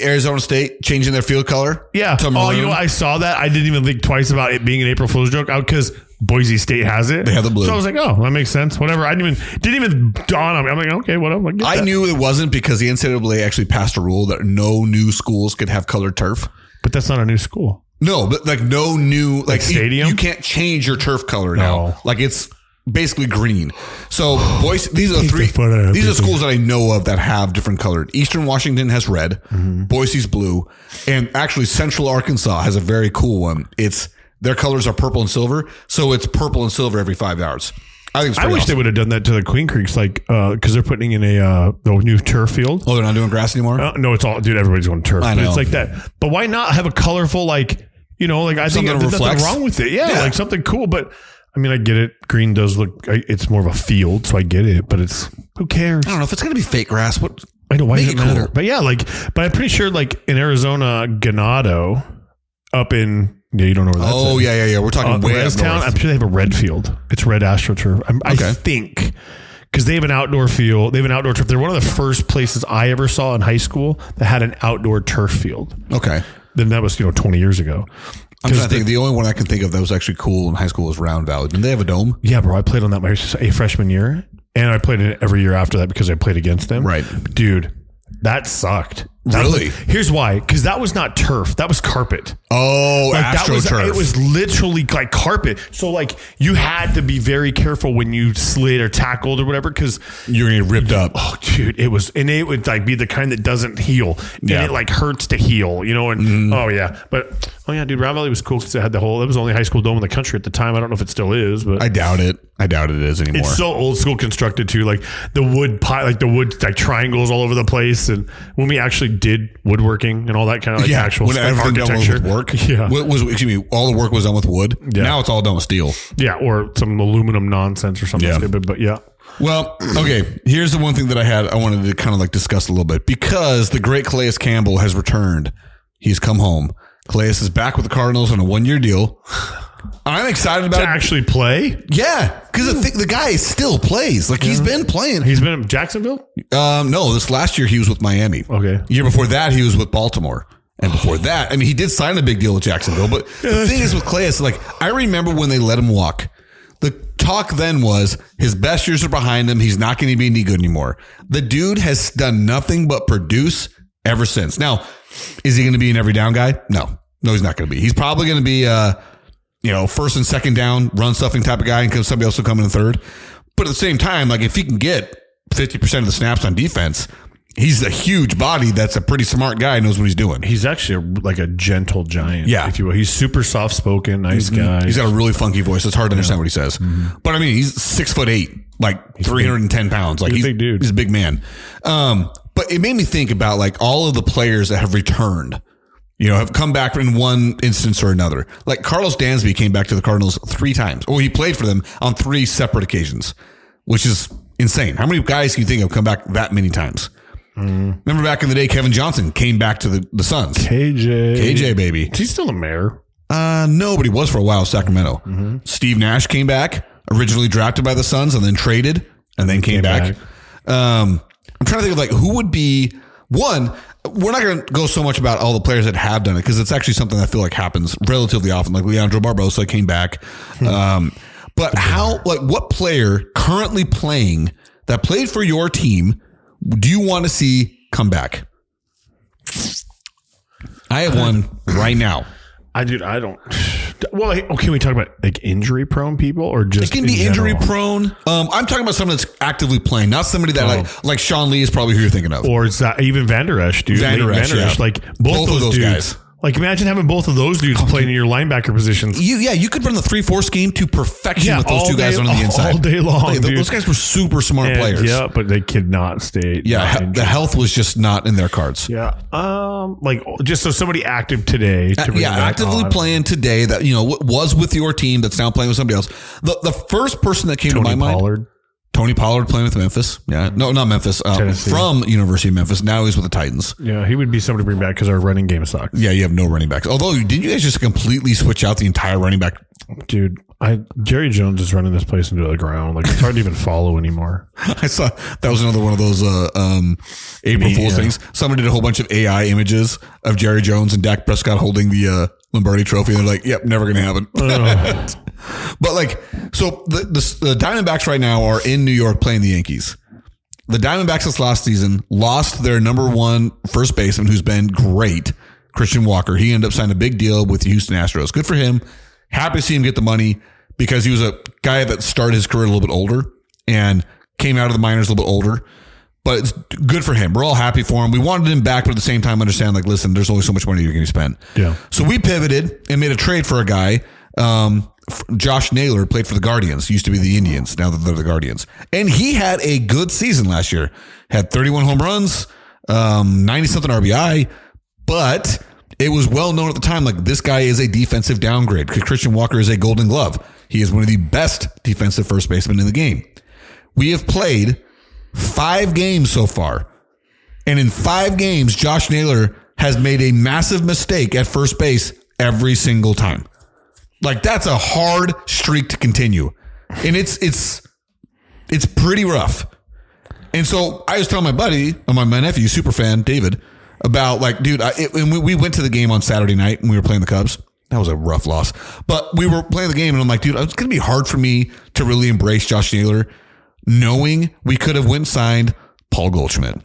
Arizona State changing their field color. Yeah. Oh, you know what? I saw that. I didn't even think twice about it being an April Fool's joke because Boise State has it. They have the blue. So I was like, oh, that makes sense. Whatever. I didn't even dawn on me. I'm like, okay, whatever. I knew it wasn't because the NCAA actually passed a rule that no new schools could have colored turf. But that's not a new school. No, but like no new like stadium. You can't change your turf color now. No. Like it's basically green. So Boise, these are schools that I know of that have different colored. Eastern Washington has red. Mm-hmm. Boise's blue, and actually Central Arkansas has a very cool one. Their colors are purple and silver, so it's purple and silver every 5 yards. I think. I wish they would have done that to the Queen Creeks, like because they're putting in the new turf field. Oh, they're not doing grass anymore. No, it's all, dude. Everybody's going turf. I know. But it's like that. But why not have a colorful, like, you know, like I think there's nothing wrong with it. Yeah, like something cool. But I mean, I get it. Green does look. It's more of a field, so I get it. But it's who cares? I don't know if it's going to be fake grass. What? I know, why does it matter? Cool. But yeah, but I'm pretty sure, like in Arizona, Ganado, up in. Yeah, you don't know where that's at. Yeah. We're talking way up north. I'm sure they have a red field. It's red AstroTurf. I think because they have an outdoor field. They have an outdoor turf. They're one of the first places I ever saw in high school that had an outdoor turf field. Okay. Then that was 20 years ago. I'm trying to think. The only one I can think of that was actually cool in high school was Round Valley. Didn't they have a dome? Yeah, bro. I played on that my freshman year, and I played it every year after that because I played against them. Right, dude. That sucked. Really? Here's why. Because that was not turf. That was carpet. Oh, like AstroTurf. It was literally like carpet. So like you had to be very careful when you slid or tackled or whatever because you're going to get ripped up. Oh, dude. It would like be the kind that doesn't heal. And it like hurts to heal, you know? And oh, yeah. But dude, Round Valley was cool because it had it was the only high school dome in the country at the time. I don't know if it still is, but I doubt it. It is anymore. It's so old school constructed too, like the wood pie, like the wood like triangles all over the place. And when we actually did woodworking and all that kind of like actual stuff, architecture, work, all the work was done with wood. Yeah. Now it's all done with steel. Yeah, or some aluminum nonsense or something stupid. But yeah. Well, okay. Here's the one thing that I wanted to kind of like discuss a little bit because the great Calais Campbell has returned. He's come home. Calais is back with the Cardinals on a 1-year deal. I'm excited about to actually play. Yeah, because the guy still plays. Like he's been playing. He's been in Jacksonville. No, this last year he was with Miami. Okay. Year before that he was with Baltimore, and before that, I mean, he did sign a big deal with Jacksonville. But the thing is with Calais, like I remember when they let him walk. The talk then was his best years are behind him. He's not going to be any good anymore. The dude has done nothing but produce ever since. Now, is he going to be an every down guy? No, he's not going to be. He's probably going to be first and second down, run stuffing type of guy, and somebody else will come in third. But at the same time, like if he can get 50% of the snaps on defense, he's a huge body. That's a pretty smart guy. Knows what he's doing. He's actually like a gentle giant, if you will. He's super soft spoken, nice guy. He's got a really funky voice. It's hard to understand what he says. But I mean, he's 6'8", like 310 pounds. Like he's a big dude. He's a big man. But it made me think about like all of the players that have returned. Have come back in one instance or another. Like Carlos Dansby came back to the Cardinals 3 times. Or he played for them on 3 separate occasions, which is insane. How many guys can you think of come back that many times? Remember back in the day, Kevin Johnson came back to the Suns. KJ, baby. Is he still a mayor? No, but he was for a while in Sacramento. Steve Nash came back, originally drafted by the Suns and then traded and then came back. I'm trying to think of like who would be one. We're not going to go so much about all the players that have done it because it's actually something I feel like happens relatively often. Like Leandro Barbosa came back. But what player currently playing that played for your team do you want to see come back? I have one right now. I don't. Well, okay, we talk about like injury prone people or just it can be injury prone. I'm talking about someone that's actively playing, not somebody that like Sean Lee is probably who you're thinking of, or is that even Van Der Esch, dude? Van Der Esch, like both of those guys. Like, imagine having both of those dudes playing in your linebacker positions. You could run the 3-4 scheme to perfection with those two guys on the inside. All day long, Those guys were super smart players. Yeah, but they could not stay. Yeah, the health was just not in their cards. Yeah. Like, just so somebody active today. Actively playing today that, was with your team that's now playing with somebody else. The first person that came to my mind. Tony Pollard playing with Memphis. Yeah. No, not Memphis. From University of Memphis. Now he's with the Titans. Yeah, he would be somebody to bring back because our running game sucks. Yeah, you have no running backs. Although, didn't you guys just completely switch out the entire running back? Dude, Jerry Jones is running this place into the ground. Like, it's hard to even follow anymore. I saw that was another one of those April Fool's things. Somebody did a whole bunch of AI images of Jerry Jones and Dak Prescott holding the Lombardi Trophy. And they're like, yep, never going to happen. But so the Diamondbacks right now are in New York playing the Yankees. The Diamondbacks this last season lost their number one first baseman, who's been great, Christian Walker. He ended up signing a big deal with the Houston Astros. Good for him. Happy to see him get the money because he was a guy that started his career a little bit older and came out of the minors a little bit older. But it's good for him. We're all happy for him. We wanted him back, but at the same time, understand, listen, there's only so much money you're going to spend. Yeah. So we pivoted and made a trade for a guy. Josh Naylor played for the Guardians. Used to be the Indians. Now that they're the Guardians. And he had a good season last year. Had 31 home runs, 90-something RBI. But it was well known at the time, this guy is a defensive downgrade because Christian Walker is a Golden Glove. He is one of the best defensive first basemen in the game. We have played 5 games so far. And in 5 games, Josh Naylor has made a massive mistake at first base every single time. That's a hard streak to continue. And it's pretty rough. And so I was telling my buddy, my nephew, super fan, David, about dude, we went to the game on Saturday night and we were playing the Cubs. That was a rough loss. But we were playing the game and I'm like, dude, it's going to be hard for me to really embrace Josh Naylor knowing we could have went and signed Paul Goldschmidt,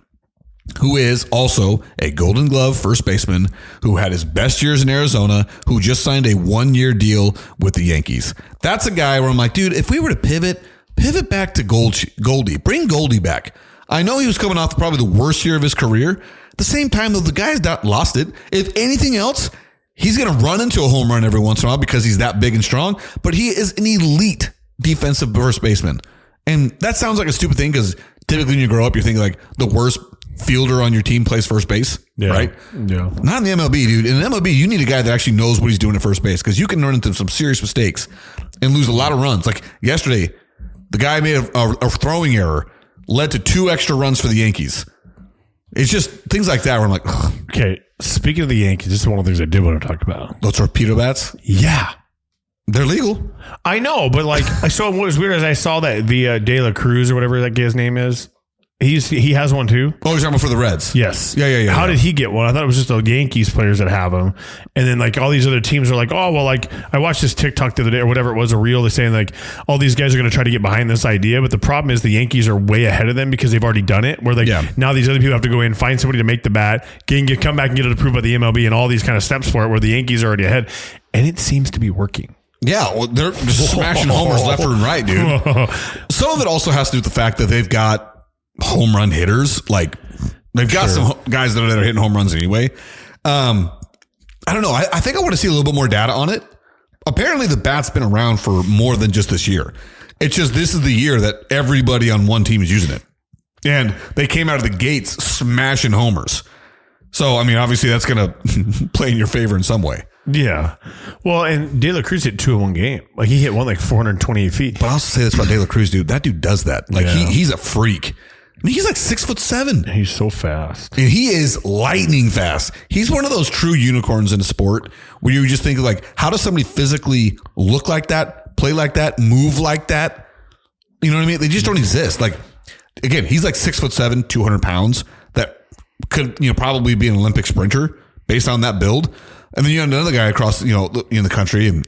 who is also a Golden Glove first baseman who had his best years in Arizona, who just signed a 1-year deal with the Yankees. That's a guy where I'm like, dude, if we were to pivot back to Goldie, bring Goldie back. I know he was coming off probably the worst year of his career. At the same time, though, the guy's not lost it. If anything else, he's going to run into a home run every once in a while because he's that big and strong, but he is an elite defensive first baseman. And that sounds like a stupid thing because typically when you grow up, you're thinking the worst fielder on your team plays first base, right? Yeah. Not in the MLB, dude. In the MLB, you need a guy that actually knows what he's doing at first base because you can run into some serious mistakes and lose a lot of runs. Like yesterday, the guy made a throwing error, led to 2 extra runs for the Yankees. It's just things like that where I'm like, ugh. Okay, speaking of the Yankees, this is one of the things I did want to talk about. Those torpedo bats? Yeah. They're legal. I know, but I saw what was weird is I saw that the De La Cruz or whatever that guy's name is. He has one too. Oh, he's talking about for the Reds. Yes. Yeah. How did he get one? I thought it was just the Yankees players that have them. And then all these other teams are I watched this TikTok the other day or whatever it was, a reel. They're saying all these guys are going to try to get behind this idea. But the problem is the Yankees are way ahead of them because they've already done it. Where now these other people have to go in, find somebody to make the bat, come back and get it approved by the MLB and all these kind of steps for it where the Yankees are already ahead. And it seems to be working. Yeah, well, they're just smashing homers left and right, dude. Some of it also has to do with the fact that they've got home run hitters. They've got some guys that are hitting home runs anyway. I don't know. I think I want to see a little bit more data on it. Apparently, the bat's been around for more than just this year. It's just this is the year that everybody on one team is using it. And they came out of the gates smashing homers. So, I mean, obviously, that's going to play in your favor in some way. Yeah. Well, and De La Cruz hit 2 in one game. He hit one 428 feet. But I'll also say this about De La Cruz, dude. That dude does that. He's a freak. I mean, he's 6'7". He's so fast. And he is lightning fast. He's one of those true unicorns in a sport where you just think how does somebody physically look like that, play like that, move like that? You know what I mean? They just don't exist. Again, he's 6'7", 200 pounds. That could, probably be an Olympic sprinter based on that build. And then you have another guy across, in the country and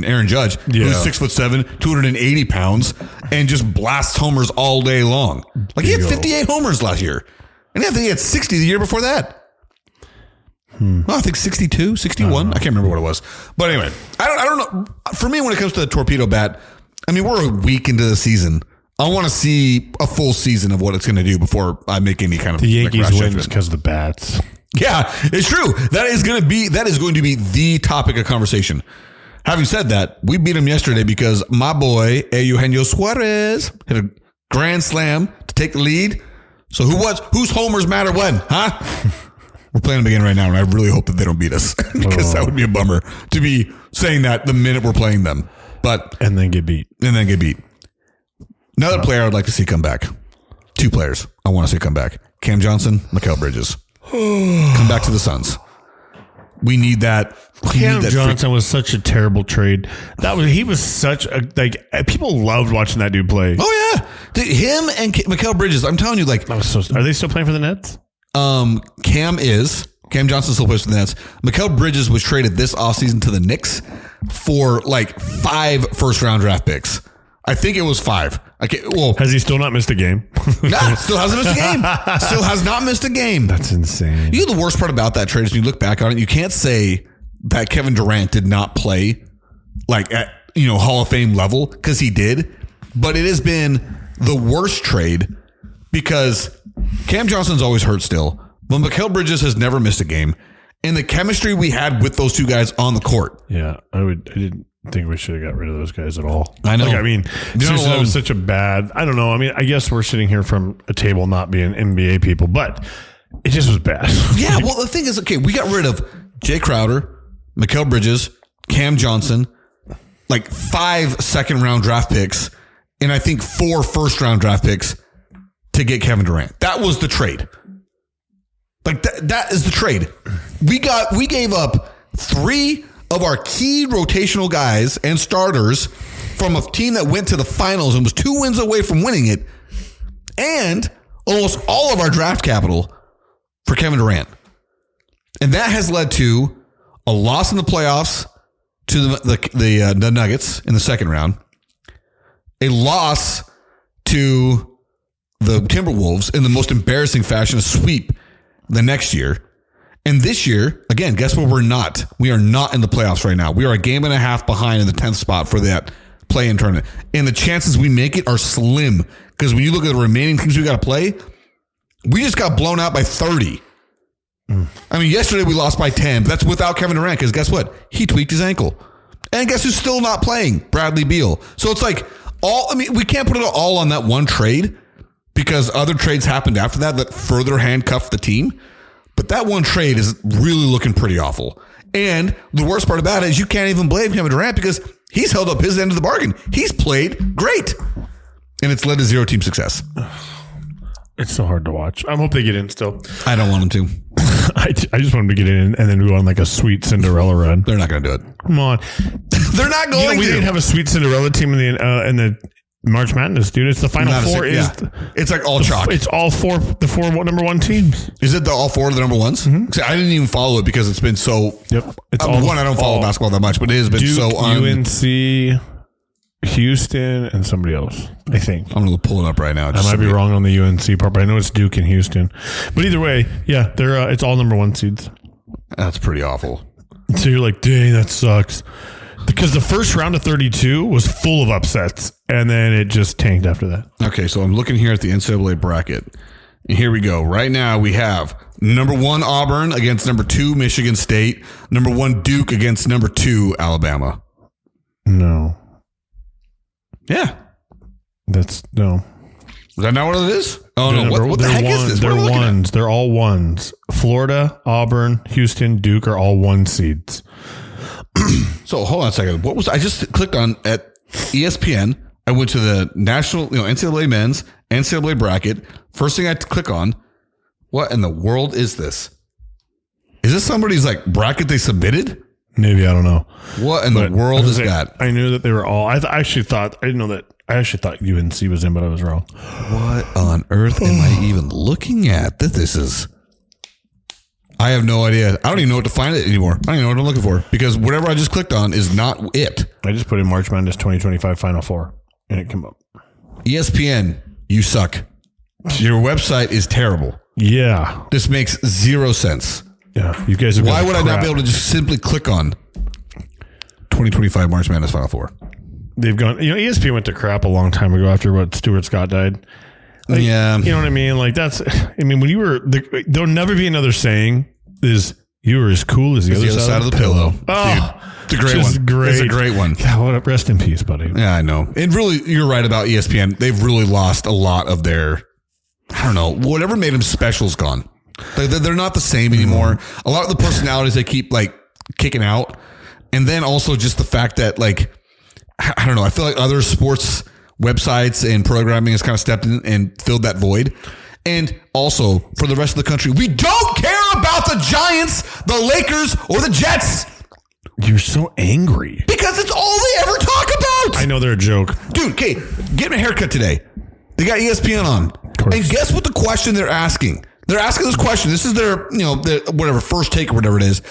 Aaron Judge, who's 6'7", 280 pounds, and just blasts homers all day long. He had 58 homers last year. And I think he had 60 the year before that. Well, I think 62, 61. I can't remember what it was. But anyway, I don't know. For me, when it comes to the torpedo bat, I mean, we're a week into the season. I want to see a full season of what it's going to do before I make any kind of the Yankees wins because of the bats. Yeah, it's true. That is going to be the topic of conversation. Having said that, we beat him yesterday because my boy Eugenio Suarez hit a grand slam to take the lead. So whose homers matter when, huh? We're playing them again right now, and I really hope that they don't beat us because that would be a bummer to be saying that the minute we're playing them. And then get beat. Another player I would like to see come back. 2 players I want to see come back. Cam Johnson, Mikal Bridges. Come back to the Suns. We need that. Cam Johnson was such a terrible trade. He was such a people loved watching that dude play. Oh yeah, dude, him and Mikal Bridges. I'm telling you, are they still playing for the Nets? Cam Johnson still plays for the Nets. Mikal Bridges was traded this offseason to the Knicks for 5 first-round draft picks. I think it was 5. Has he still not missed a game? Nah, still hasn't missed a game. Still has not missed a game. That's insane. You know the worst part about that trade is when you look back on it, you can't say that Kevin Durant did not play at Hall of Fame level, because he did. But it has been the worst trade because Cam Johnson's always hurt still, but Mikal Bridges has never missed a game, and the chemistry we had with those 2 guys on the court. Yeah, I didn't think we should have got rid of those guys at all. I know. Seriously, that was such a bad. I don't know. I guess we're sitting here from a table not being NBA people, but it just was bad. Yeah. Well, the thing is, we got rid of Jay Crowder, Mikal Bridges, Cam Johnson, 5 second-round draft picks, and I think 4 first-round draft picks to get Kevin Durant. That was the trade. That is the trade. We gave up 3 of our key rotational guys and starters from a team that went to the finals and was 2 wins away from winning it, and almost all of our draft capital for Kevin Durant. And that has led to a loss in the playoffs to the Nuggets in the second round, a loss to the Timberwolves in the most embarrassing fashion, a sweep the next year. And this year, again, guess what? We are not in the playoffs right now. We are a game and a half behind in the 10th spot for that play-in tournament. And the chances we make it are slim, because when you look at the remaining teams we got to play, we just got blown out by 30. Yesterday we lost by 10, but that's without Kevin Durant, because guess what? He tweaked his ankle. And guess who's still not playing? Bradley Beal. So it's we can't put it all on that one trade, because other trades happened after that further handcuffed the team. But that one trade is really looking pretty awful. And the worst part about it is you can't even blame Kevin Durant, because he's held up his end of the bargain. He's played great. And it's led to 0 team success. It's so hard to watch. I hope they get in still. I don't want them to. I just want them to get in and then go on a sweet Cinderella run. They're not going to do it. Come on. They're not going to. We didn't have a sweet Cinderella team in the March Madness, dude. It's the final 4 it's all chalk. It's all 4, the 4 number 1 teams. Is it all 4 of the number 1s? Mm-hmm. I didn't even follow it because it's been so. Yep. It's I don't follow basketball that much, but it has been Duke, so UNC, Houston, and somebody else, I think. I'm going to pull it up right now. I might be wrong on the UNC part, but I know it's Duke and Houston. But either way, yeah, they're it's all number 1 seeds. That's pretty awful. So you're like, dang, that sucks. Because the first round of 32 was full of upsets, and then it just tanked after that. Okay, so I'm looking here at the NCAA bracket. And here we go. Right now we have number 1 Auburn against number 2 Michigan State, number 1 Duke against number 2 Alabama. No. Yeah. No. Is that not what it is? Oh, no. What the heck is this? They're ones. They're all ones. Florida, Auburn, Houston, Duke are all 1 seeds. So hold on a second. What was I just clicked on at ESPN? I went to the national, NCAA men's, NCAA bracket. First thing I click on. What in the world is this? Is this somebody's bracket they submitted? Maybe, I don't know. What in the world is that? I knew that they were all. I actually thought UNC was in, but I was wrong. What on earth am I even looking at? This is. I have no idea. I don't even know what to find it anymore. I don't even know what I'm looking for, because whatever I just clicked on is not it. I just put in March Madness 2025 Final Four and it came up. ESPN, you suck. Your website is terrible. Yeah. This makes 0 sense. Yeah. You guys are. Why would I not be able to just simply click on 2025 March Madness Final Four? They've gone, ESPN went to crap a long time ago after what Stuart Scott died. Yeah. You know what I mean? When you were, there'll never be another saying is you were as cool as the other side of the pillow. Oh, it's a great one. Great. It's a great one. God, what a rest in peace, buddy. Yeah, I know. And really, you're right about ESPN. They've really lost a lot of their, I don't know, whatever made them special is gone. They're not the same anymore. A lot of the personalities they keep like kicking out. And then also just the fact that like, I don't know, I feel like other sports websites and programming has kind of stepped in and filled that void. And also for the rest of the country, we don't care about the Giants, the Lakers, or the Jets. You're so angry. Because it's all they ever talk about. I know they're a joke. Dude, okay, get my haircut today. They got ESPN on. And guess what the question they're asking? They're asking this question. This is their, their whatever, first take or whatever it is.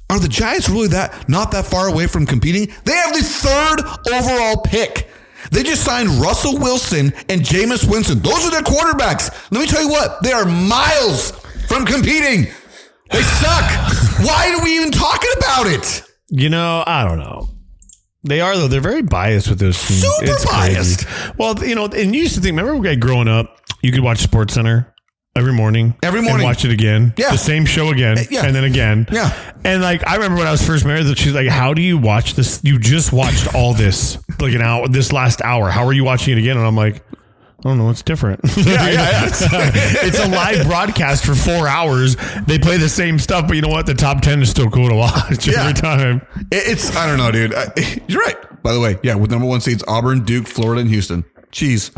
Are the Giants really not that far away from competing? They have the 3rd overall pick. They just signed Russell Wilson and Jameis Winston. Those are their quarterbacks. Let me tell you what, they are miles from competing. They suck. Why are we even talking about it? I don't know. They are, though. They're very biased with those teams. Super biased. Crazy. Well, and you used to think, remember growing up, you could watch SportsCenter every morning. And watch it again. Yeah. The same show again. Yeah. And then again. Yeah. And like, I remember when I was first married, that she's like, how do you watch this? You just watched all this, like an hour, this last hour. How are you watching it again? And I'm like, I don't know. It's different. Yeah. It's a live broadcast for 4 hours. They play the same stuff, but you know what? The top 10 is still cool to watch every time. I don't know, dude. You're right. By the way, yeah, with number 1 seeds, Auburn, Duke, Florida, and Houston. Jeez.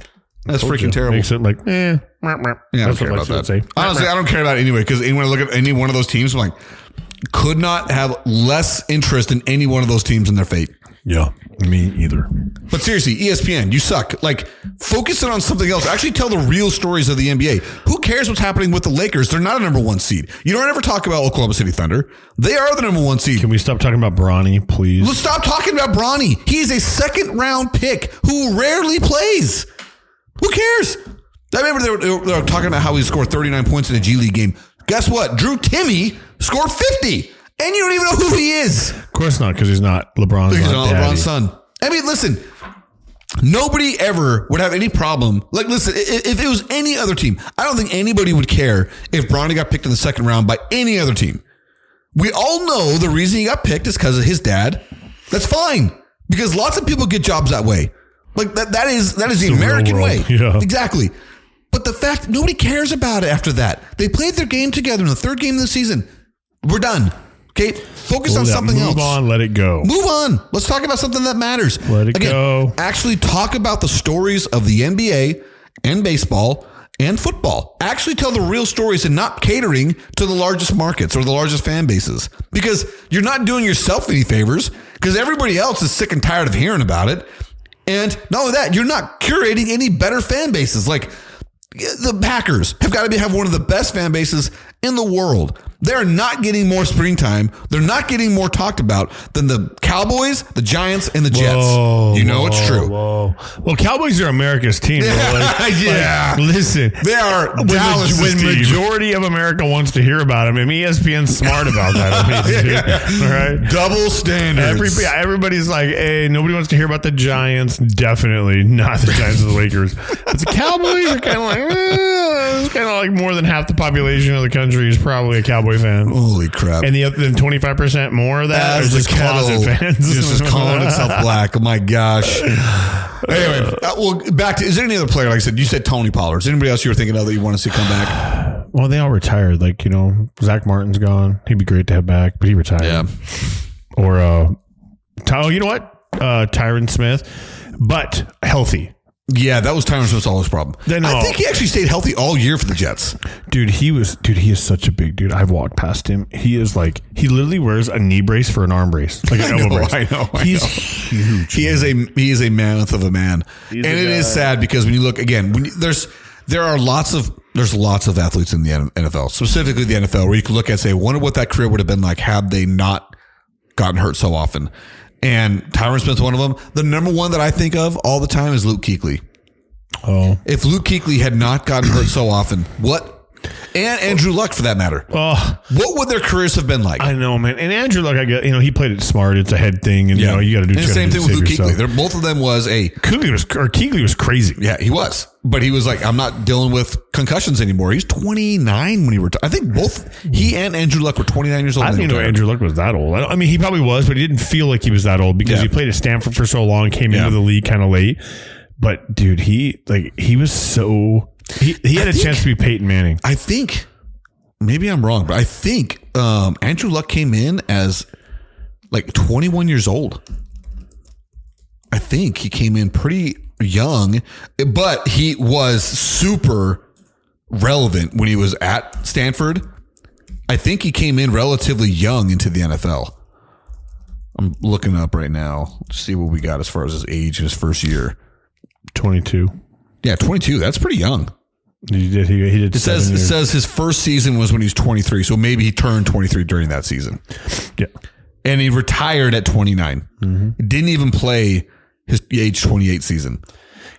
That's freaking terrible. Makes it like, Yeah, I don't care about that. Honestly, I don't care about it anyway, because when I look at any one of those teams, I'm like, could not have less interest in any one of those teams in their fate. Yeah, me either. But seriously, ESPN, you suck. Like, focus on something else. Actually tell the real stories of the NBA. Who cares what's happening with the Lakers? They're not a number 1 seed. You don't ever talk about Oklahoma City Thunder. They are the number 1 seed. Can we stop talking about Bronny, please? Let's stop talking about Bronny. He is a 2nd round pick who rarely plays. Who cares? I remember they were talking about how he scored 39 points in a G League game. Guess what? Drew Timme scored 50. And you don't even know who he is. Of course not, because he's not LeBron's He's not LeBron's son. I mean, listen, nobody ever would have any problem. Like, listen, if it was any other team, I don't think anybody would care if Bronny got picked in the 2nd round by any other team. We all know the reason he got picked is because of his dad. That's fine, because lots of people get jobs that way. Like that is the American way. Yeah. Exactly. But the fact nobody cares about it after that. They played their game together in the 3rd game of the season. We're done. Okay, focus on something else. Move on, let it go. Move on. Let's talk about something that matters. Let it go. Actually talk about the stories of the NBA and baseball and football. Actually tell the real stories and not catering to the largest markets or the largest fan bases. Because you're not doing yourself any favors, because everybody else is sick and tired of hearing about it. And not only that, you're not curating any better fan bases. Like, the Packers have got to have one of the best fan bases in the world. They're not getting more screen time. They're not getting more talked about than the Cowboys, the Giants, and the Jets. It's true. Whoa. Well, Cowboys are America's team. Yeah. Listen, they are Dallas' when team. Majority of America wants to hear about them, and ESPN's smart about that. All right, double standards. Everybody's like, hey, nobody wants to hear about the Giants. Definitely not the Giants or the Lakers. But the Cowboys are kind of like, it's kind of like more than half the population of the country is probably a Cowboy fan. Holy crap. And then 25% more of that is just closet fans. Just calling itself black. Oh my gosh. Anyway, back to, is there any other player? Like I said, you said Tony Pollard. Is there anybody else you were thinking of that you want to see come back? Well, they all retired. Like, Zach Martin's gone. He'd be great to have back, but he retired. Yeah. Or, you know what? Tyron Smith, but healthy. Yeah, that was Tyron Smith's always problem. I think he actually stayed healthy all year for the Jets. Dude, he is such a big dude. I've walked past him. He literally wears a knee brace for an arm brace. Like an elbow brace. I know. He's huge. He is a mammoth of a man. And it is sad because when you look again, there's lots of athletes in the NFL, specifically the NFL, where you can look at and say, wonder what that career would have been like had they not gotten hurt so often. And Tyron Smith's one of them. The number one that I think of all the time is Luke Kuechly. Oh. If Luke Kuechly had not gotten hurt so often, what And Andrew Luck, for that matter. Oh, What would their careers have been like? I know, man. And Andrew Luck, I get, he played it smart. It's a head thing, and you got to do. And the same thing with Luke Kuechly. Both of them was Kuechly was crazy. Yeah, he was. But he was like, I'm not dealing with concussions anymore. He's 29 when he retired. I think both he and Andrew Luck were 29 years old. I didn't know Andrew Luck was that old. I mean, he probably was, but he didn't feel like he was that old because he played at Stanford for so long, came into the league kind of late. But dude, he was so he had a chance to be Peyton Manning. I think, maybe I'm wrong, but I think Andrew Luck came in as like 21 years old. I think he came in pretty young, but he was super relevant when he was at Stanford. I think he came in relatively young into the NFL. I'm looking up right now to see what we got as far as his age in his first year. 22. Yeah, 22. That's pretty young. He did. It says his first season was when he was 23, so maybe he turned 23 during that season. Yeah, and he retired at 29. Mm-hmm. Didn't even play his age 28 season.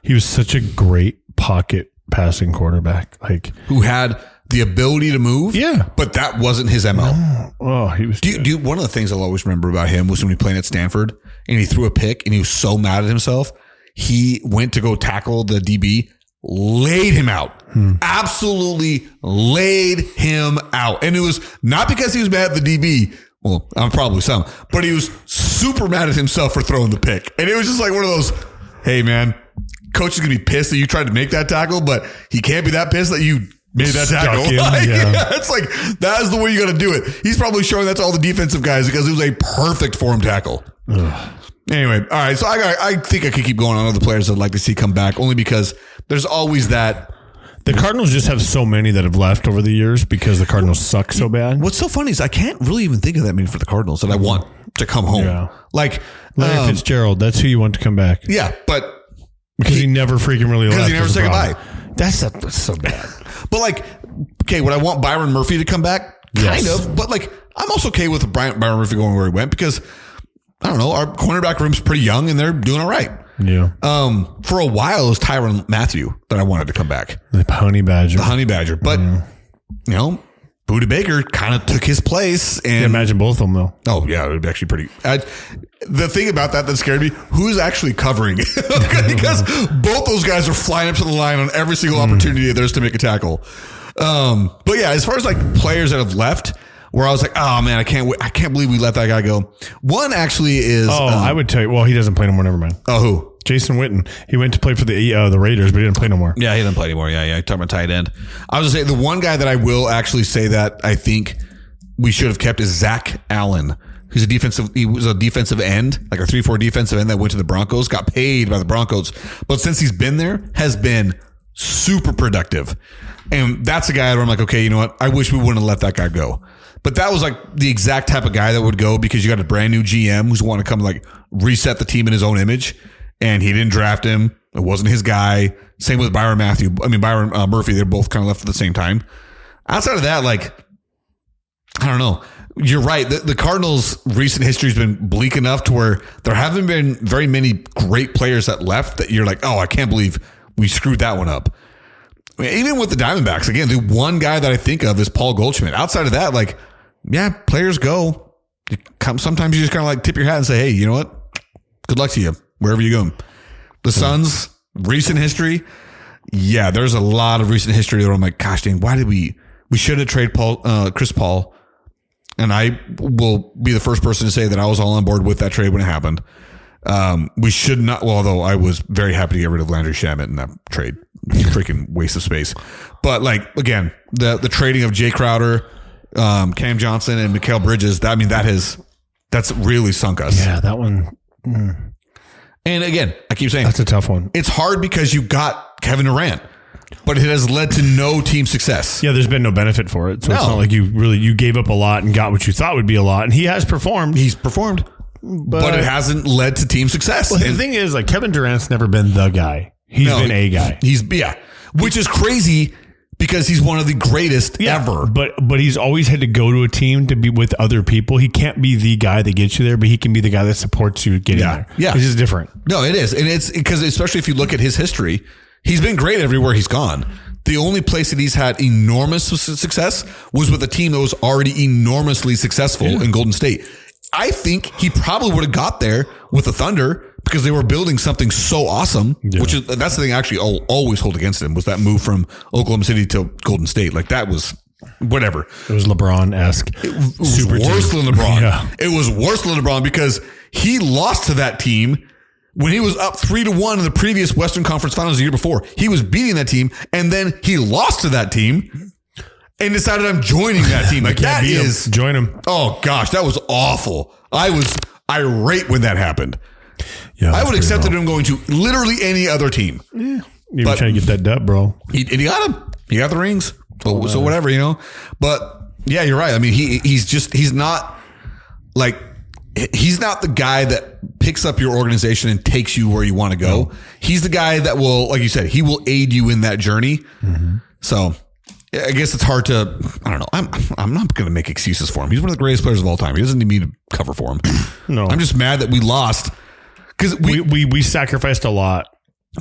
He was such a great pocket passing quarterback, who had the ability to move. Yeah, but that wasn't his MO. Oh, he was. Dude, one of the things I'll always remember about him was when he played at Stanford and he threw a pick and he was so mad at himself. He went to go tackle the DB, laid him out. Absolutely laid him out. And it was not because he was mad at the DB. Well, I'm probably some, but he was super mad at himself for throwing the pick. And it was just like one of those, hey man, coach is going to be pissed that you tried to make that tackle, but he can't be that pissed that you made that tackle. It's like, that is the way you got to do it. He's probably showing that to all the defensive guys because it was a perfect form tackle. Ugh. Anyway, all right. So I think I could keep going on other players I'd like to see come back, only because there's always that. The Cardinals just have so many that have left over the years because the Cardinals suck so bad. What's so funny is I can't really even think of that many for the Cardinals that I want to come home. Yeah. Like Larry Fitzgerald, that's who you want to come back. Yeah, but because he never freaking really left. Because he never said goodbye. That's so bad. But like, okay, would I want Byron Murphy to come back? Kind of. But like, I'm also okay with Byron Murphy going where he went because I don't know, our cornerback room's pretty young and they're doing all right. Yeah. For a while, it was Tyrann Mathieu that I wanted to come back. The Honey Badger. But, you know, Budda Baker kind of took his place. And can't imagine both of them, though. Oh, yeah. It would be actually pretty. The thing about that scared me, who's actually covering? Because both those guys are flying up to the line on every single opportunity there's to make a tackle. But yeah, as far as like players that have left, where I was like, oh man, I can't believe we let that guy go. One actually is. Oh, I would tell you. Well, he doesn't play no more. Never mind. Oh, who? Jason Witten. He went to play for the Raiders, but he didn't play no more. Yeah, he didn't play anymore. Yeah. Talking about tight end. I was gonna say the one guy that I will actually say that I think we should have kept is Zach Allen. He was a defensive end, like a 3-4 defensive end that went to the Broncos, got paid by the Broncos, but since he's been there, has been super productive. And that's a guy where I'm like, okay, you know what? I wish we wouldn't have let that guy go. But that was like the exact type of guy that would go because you got a brand new GM who's want to come like reset the team in his own image. And he didn't draft him. It wasn't his guy. Same with Byron Murphy. They're both kind of left at the same time. Outside of that, like, I don't know. You're right. The Cardinals' recent history has been bleak enough to where there haven't been very many great players that left that you're like, oh, I can't believe we screwed that one up. I mean, even with the Diamondbacks, again, the one guy that I think of is Paul Goldschmidt. Outside of that, like, yeah, players go. Sometimes you just kind of like tip your hat and say, hey, you know what? Good luck to you wherever you go. The Suns, recent history. Yeah, there's a lot of recent history where I'm like, gosh dang, why did we should have traded Chris Paul. And I will be the first person to say that I was all on board with that trade when it happened. We should not, well, although I was very happy to get rid of Landry Shamet in that trade. Freaking waste of space. But like, again, the trading of Jay Crowder, Cam Johnson and Mikal Bridges, that's really sunk us. Yeah, that one. And again, I keep saying that's a tough one. It's hard because you got Kevin Durant, but it has led to no team success. Yeah, there's been no benefit for it. So it's not like you gave up a lot and got what you thought would be a lot. And he has performed. He's performed, but it hasn't led to team success. Well, the thing is, like, Kevin Durant's never been the guy. He's been a guy. Which is crazy because he's one of the greatest ever. But he's always had to go to a team to be with other people. He can't be the guy that gets you there, but he can be the guy that supports you getting there. Yeah. This is different. No, it is. And it's because especially if you look at his history, he's been great everywhere he's gone. The only place that he's had enormous success was with a team that was already enormously successful in Golden State. I think he probably would have got there with the Thunder because they were building something so awesome, which is, that's the thing I actually always hold against him, was that move from Oklahoma City to Golden State. Like, that was whatever. It was LeBron-esque. It was worse than LeBron. Yeah. It was worse than LeBron because he lost to that team when he was up 3-1 in the previous Western Conference Finals the year before. He was beating that team, and then he lost to that team and decided, I'm joining that team. Like, that is... Join him. Oh, gosh, that was awful. I was irate when that happened. Yeah, I would accept him going to literally any other team. Yeah. You were trying to get that dub, bro. He got him. He got the rings. But, so whatever, you know. But, yeah, you're right. I mean, he's not like... He's not the guy that picks up your organization and takes you where you want to go. No. He's the guy that will, like you said, he will aid you in that journey. Mm-hmm. So I guess it's hard to, I don't know. I'm not going to make excuses for him. He's one of the greatest players of all time. He doesn't need me to cover for him. No, I'm just mad that we lost because we sacrificed a lot.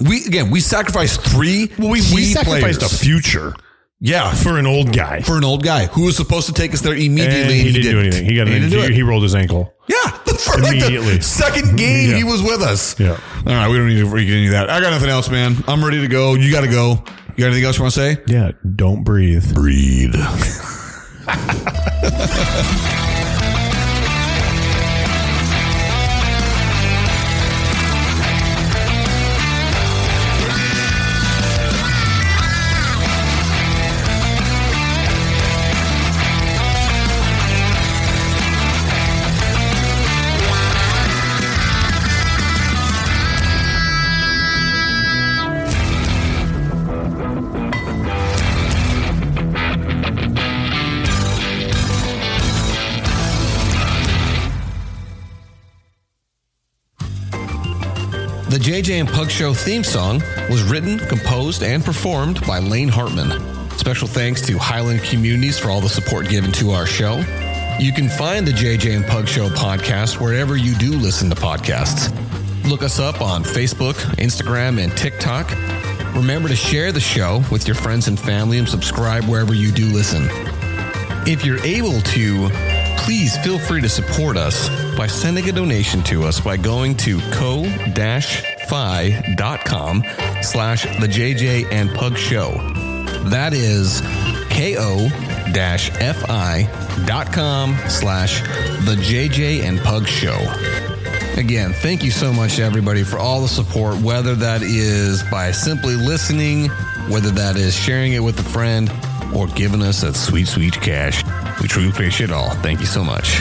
We sacrificed three. Well, we sacrificed a future. Yeah, for an old guy. For an old guy who was supposed to take us there immediately. And he didn't do anything. He rolled his ankle. Yeah, for immediately. The second game he was with us. Yeah. All right, we don't need to get into that. I got nothing else, man. I'm ready to go. You got to go. You got anything else you want to say? Yeah, don't breathe. Breathe. The JJ and Pug Show theme song was written, composed, and performed by Lane Hartman. Special thanks to Highland Communities for all the support given to our show. You can find the JJ and Pug Show podcast wherever you do listen to podcasts. Look us up on Facebook, Instagram, and TikTok. Remember to share the show with your friends and family and subscribe wherever you do listen. If you're able to, please feel free to support us by sending a donation to us by going to ko-fi.com/the JJ and Pug Show. That is ko-fi.com/the JJ and Pug Show. Again, thank you so much, everybody, for all the support, whether that is by simply listening, whether that is sharing it with a friend, or giving us that sweet, sweet cash. We truly appreciate it all. Thank you so much.